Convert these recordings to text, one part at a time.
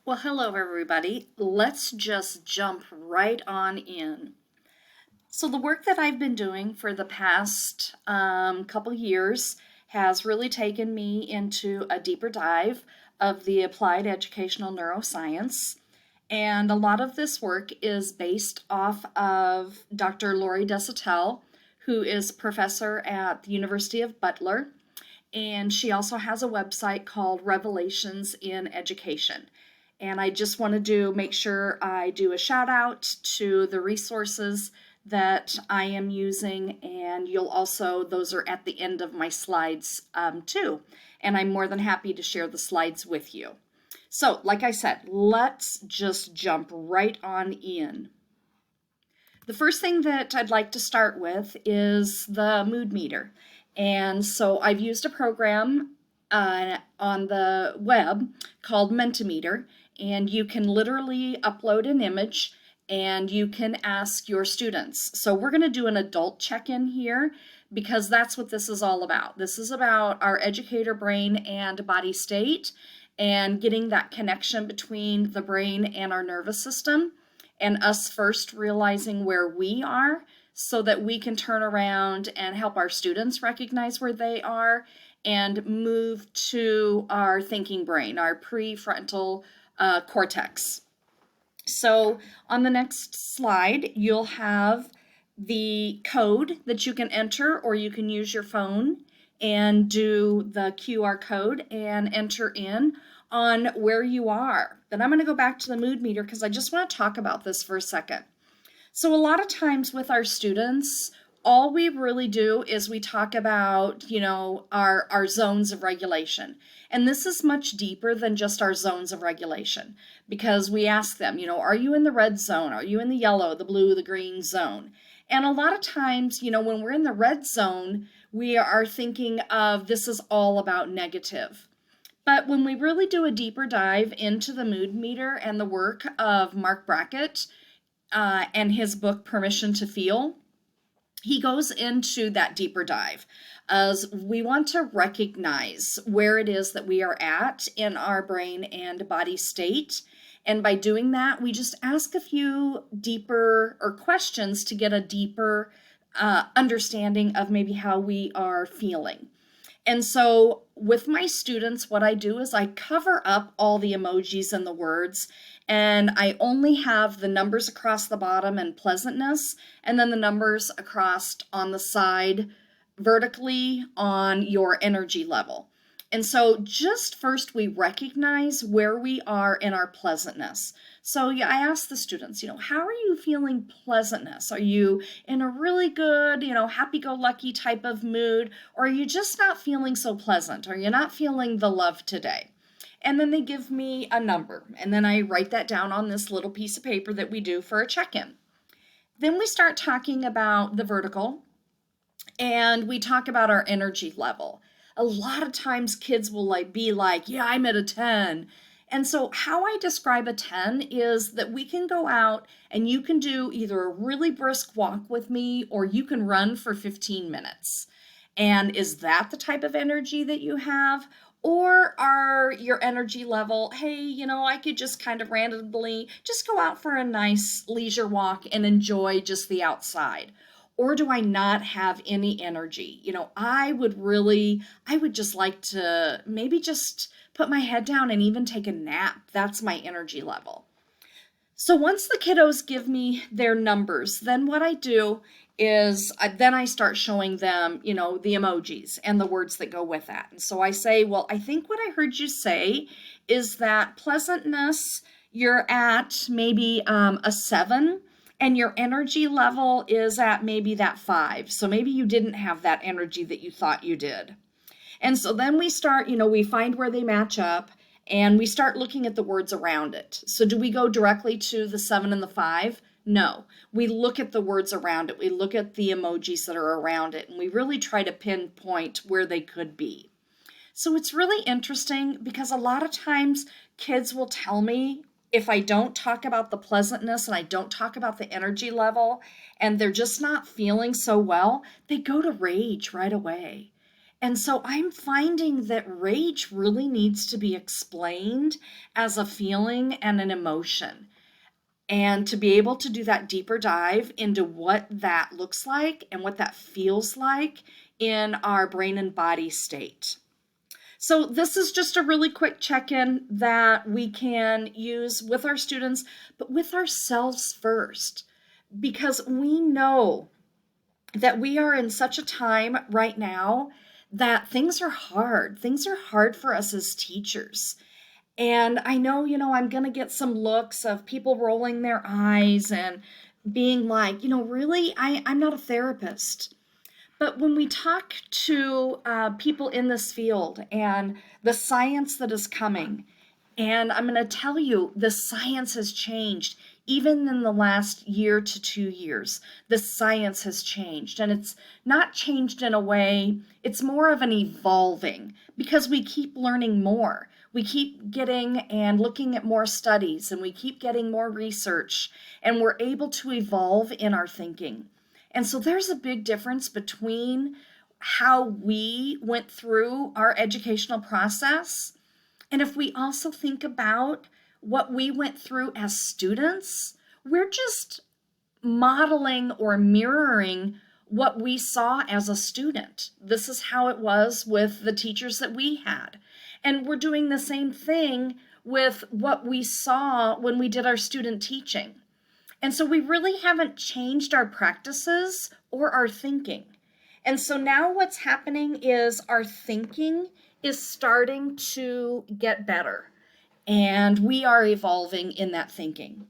Well, hello everybody. Let's just jump right on in. So the work that I've been doing for the past couple years has really taken me into a deeper dive of the applied educational neuroscience. And a lot of this work is based off of Dr. Lori Desautels, who is professor at the University of Butler. And she also has a website called Revelations in Education. And I just want to make sure I do a shout out to the resources that I am using, and those are at the end of my slides too. And I'm more than happy to share the slides with you. So, like I said, let's just jump right on in. The first thing that I'd like to start with is the mood meter. And so I've used a program on the web called Mentimeter, and you can literally upload an image and you can ask your students. So we're going to do an adult check-in here because that's what this is all about. This is about our educator brain and body state and getting that connection between the brain and our nervous system, and us first realizing where we are so that we can turn around and help our students recognize where they are and move to our thinking brain, our prefrontal cortex. So on the next slide, you'll have the code that you can enter, or you can use your phone and do the QR code and enter in on where you are. Then I'm going to go back to the mood meter because I just want to talk about this for a second. So a lot of times with our students, all we really do is we talk about, our zones of regulation. And this is much deeper than just our zones of regulation because we ask them, are you in the red zone? Are you in the yellow, the blue, the green zone? And a lot of times, when we're in the red zone, we are thinking of this is all about negative. But when we really do a deeper dive into the mood meter and the work of Mark Brackett and his book, Permission to Feel, he goes into that deeper dive as we want to recognize where it is that we are at in our brain and body state. And by doing that, we just ask a few deeper or questions to get a deeper understanding of maybe how we are feeling. And so with my students, what I do is I cover up all the emojis and the words, and I only have the numbers across the bottom and pleasantness, and then the numbers across on the side vertically on your energy level. And so just first we recognize where we are in our pleasantness. So I ask the students, how are you feeling pleasantness? Are you in a really good, happy-go-lucky type of mood? Or are you just not feeling so pleasant? Are you not feeling the love today? And then they give me a number. And then I write that down on this little piece of paper that we do for a check-in. Then we start talking about the vertical, and we talk about our energy level. A lot of times kids will be like, yeah, I'm at a 10. And so how I describe a 10 is that we can go out and you can do either a really brisk walk with me or you can run for 15 minutes. And is that the type of energy that you have? Or are your energy level, hey, I could just kind of randomly just go out for a nice leisure walk and enjoy just the outside? Or do I not have any energy? I would just like to maybe just put my head down and even take a nap. That's my energy level. So once the kiddos give me their numbers, then what I do is then I start showing them, the emojis and the words that go with that. And so I say, well, I think what I heard you say is that pleasantness, you're at maybe a 7, and your energy level is at maybe that 5. So maybe you didn't have that energy that you thought you did. And so then we start, we find where they match up and we start looking at the words around it. So do we go directly to the 7 and the 5? No, we look at the words around it. We look at the emojis that are around it, and we really try to pinpoint where they could be. So it's really interesting because a lot of times kids will tell me if I don't talk about the pleasantness and I don't talk about the energy level and they're just not feeling so well, they go to rage right away. And so I'm finding that rage really needs to be explained as a feeling and an emotion. And to be able to do that deeper dive into what that looks like and what that feels like in our brain and body state. So this is just a really quick check-in that we can use with our students, but with ourselves first, because we know that we are in such a time right now that things are hard. Things are hard for us as teachers. And I know, I'm going to get some looks of people rolling their eyes and being like, really, I'm not a therapist. But when we talk to people in this field and the science that is coming, and I'm going to tell you, the science has changed. Even in the last year to 2 years, the science has changed. And it's not changed in a way, it's more of an evolving because we keep learning more. We keep getting and looking at more studies, and we keep getting more research, and we're able to evolve in our thinking. And so there's a big difference between how we went through our educational process, and if we also think about what we went through as students, we're just modeling or mirroring what we saw as a student. This is how it was with the teachers that we had. And we're doing the same thing with what we saw when we did our student teaching. And so we really haven't changed our practices or our thinking. And so now what's happening is our thinking is starting to get better, and we are evolving in that thinking.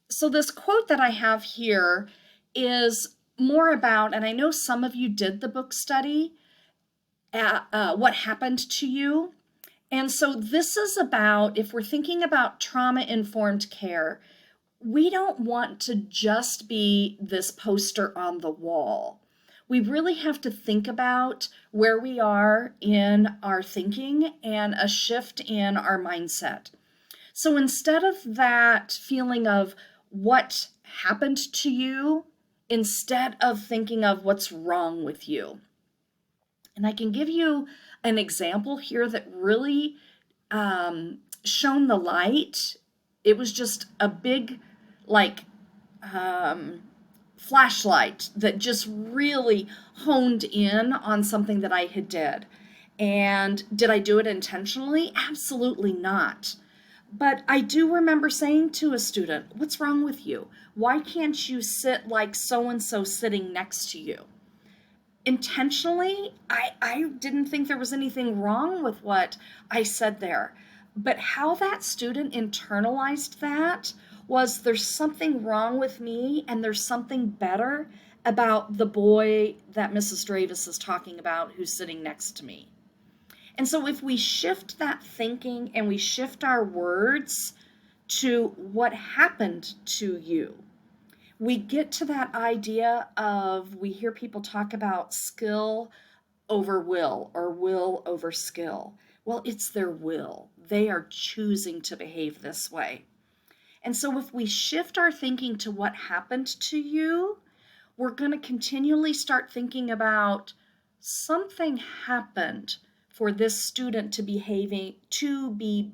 So this quote that I have here is more about, and I know some of you did the book study, What Happened to You. And so this is about, if we're thinking about trauma-informed care, we don't want to just be this poster on the wall. We really have to think about where we are in our thinking and a shift in our mindset. So instead of that feeling of what happened to you, instead of thinking of what's wrong with you. And I can give you an example here that really shone the light. It was just a big, flashlight that just really honed in on something that I had did. And did I do it intentionally? Absolutely not. But I do remember saying to a student, what's wrong with you? Why can't you sit like so-and-so sitting next to you? Intentionally, I didn't think there was anything wrong with what I said there. But how that student internalized that was, there's something wrong with me and there's something better about the boy that Mrs. Dravis is talking about who's sitting next to me. And so if we shift that thinking and we shift our words to what happened to you, we get to that idea of, we hear people talk about skill over will or will over skill. Well, it's their will. They are choosing to behave this way. And so if we shift our thinking to what happened to you, we're going to continually start thinking about something happened for this student to be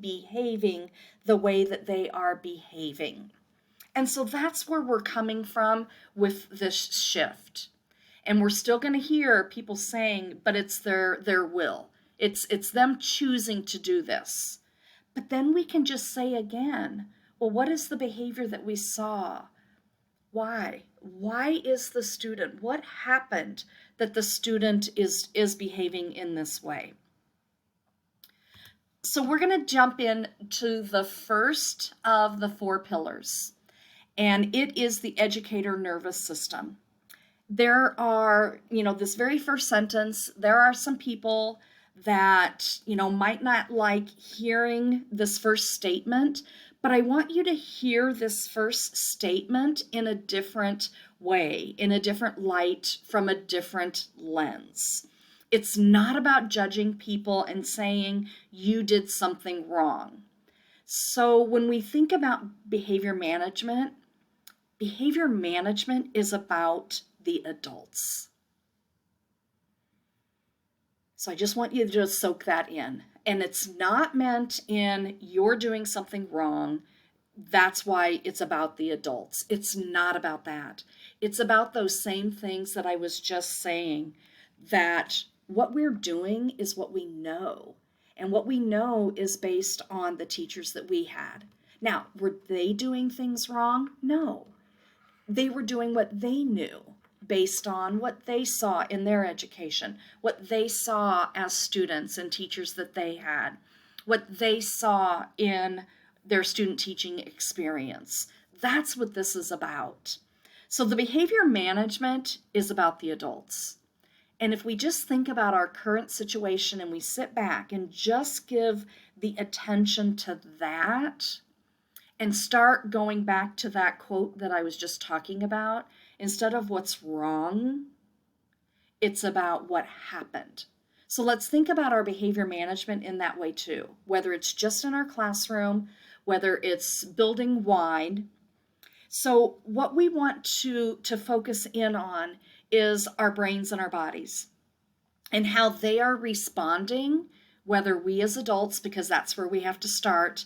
behaving the way that they are behaving. And so that's where we're coming from with this shift. And we're still going to hear people saying, but it's their will. It's them choosing to do this. But then we can just say again, well, what is the behavior that we saw? Why? Why is the student? What happened that the student is behaving in this way? So we're going to jump in to the first of the 4 pillars, and it is the educator nervous system. There are, this very first sentence, there are some people that, might not like hearing this first statement, but I want you to hear this first statement in a different way, in a different light, from a different lens. It's not about judging people and saying you did something wrong. So when we think about behavior management is about the adults. So I just want you to just soak that in. And it's not meant in you're doing something wrong. That's why it's about the adults. It's not about that. It's about those same things that I was just saying, that what we're doing is what we know. And what we know is based on the teachers that we had. Now, were they doing things wrong? No. They were doing what they knew based on what they saw in their education, what they saw as students and teachers that they had, what they saw in their student teaching experience. That's what this is about. So the behavior management is about the adults. And if we just think about our current situation and we sit back and just give the attention to that, and start going back to that quote that I was just talking about, instead of what's wrong, it's about what happened. So let's think about our behavior management in that way too, whether it's just in our classroom, whether it's building wide. So what we want to focus in on is our brains and our bodies and how they are responding, whether we as adults, because that's where we have to start.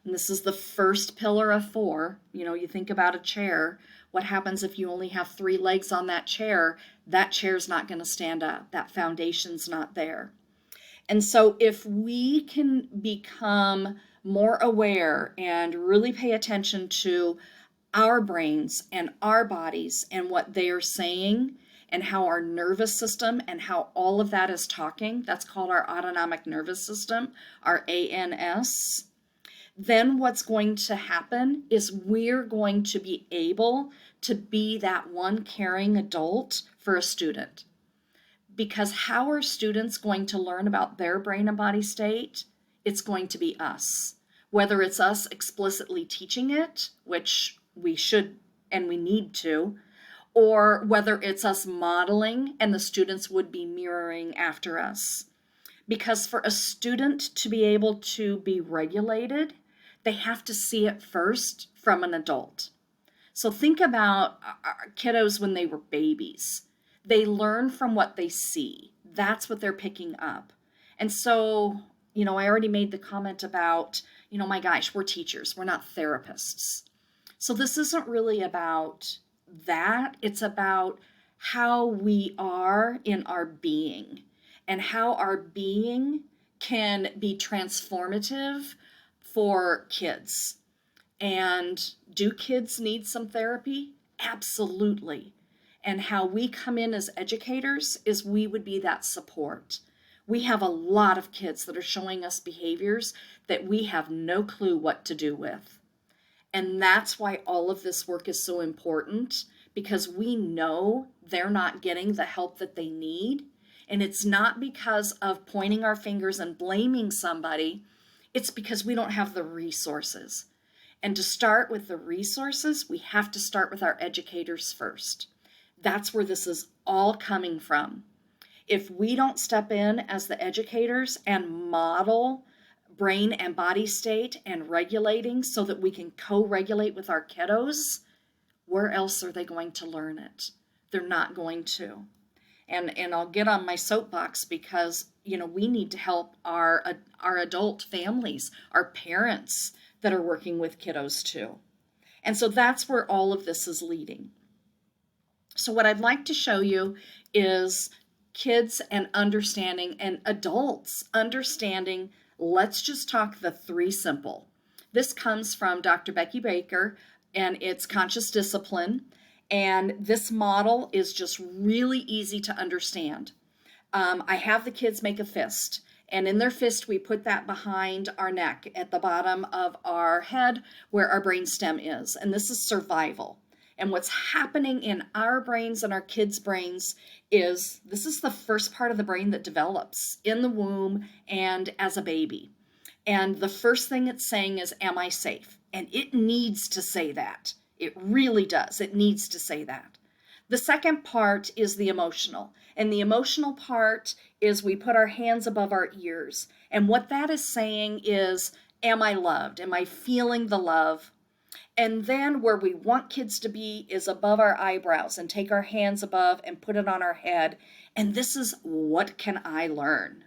And this is the first pillar of 4. You think about a chair. What happens if you only have 3 legs on that chair? That chair's not going to stand up. That foundation's not there. And so if we can become more aware and really pay attention to our brains and our bodies and what they are saying and how our nervous system and how all of that is talking, that's called our autonomic nervous system, our ANS. Then what's going to happen is we're going to be able to be that one caring adult for a student. Because how are students going to learn about their brain and body state? It's going to be us. Whether it's us explicitly teaching it, which we should and we need to, or whether it's us modeling and the students would be mirroring after us. Because for a student to be able to be regulated, they have to see it first from an adult. So think about our kiddos when they were babies. They learn from what they see. That's what they're picking up. And so, I already made the comment about, my gosh, we're teachers, we're not therapists. So this isn't really about that. It's about how we are in our being and how our being can be transformative for kids. And do kids need some therapy? Absolutely. And how we come in as educators is we would be that support. We have a lot of kids that are showing us behaviors that we have no clue what to do with. And that's why all of this work is so important, because we know they're not getting the help that they need. And it's not because of pointing our fingers and blaming somebody. It's because we don't have the resources. And to start with the resources, we have to start with our educators first. That's where this is all coming from. If we don't step in as the educators and model brain and body state and regulating so that we can co-regulate with our kiddos, where else are they going to learn it? They're not going to. And I'll get on my soapbox because, we need to help our adult families, our parents that are working with kiddos too. And so that's where all of this is leading. So what I'd like to show you is kids and understanding and adults understanding. Let's just talk the 3 simple. This comes from Dr. Becky Baker, and it's conscious discipline. And this model is just really easy to understand. I have the kids make a fist, and in their fist, we put that behind our neck at the bottom of our head where our brainstem is. And this is survival. And what's happening in our brains and our kids' brains is this is the first part of the brain that develops in the womb and as a baby. And the first thing it's saying is, am I safe? And it needs to say that. It really does. It needs to say that. The second part is the emotional. And the emotional part is we put our hands above our ears. And what that is saying is, am I loved? Am I feeling the love? And then where we want kids to be is above our eyebrows, and take our hands above and put it on our head. And this is what can I learn?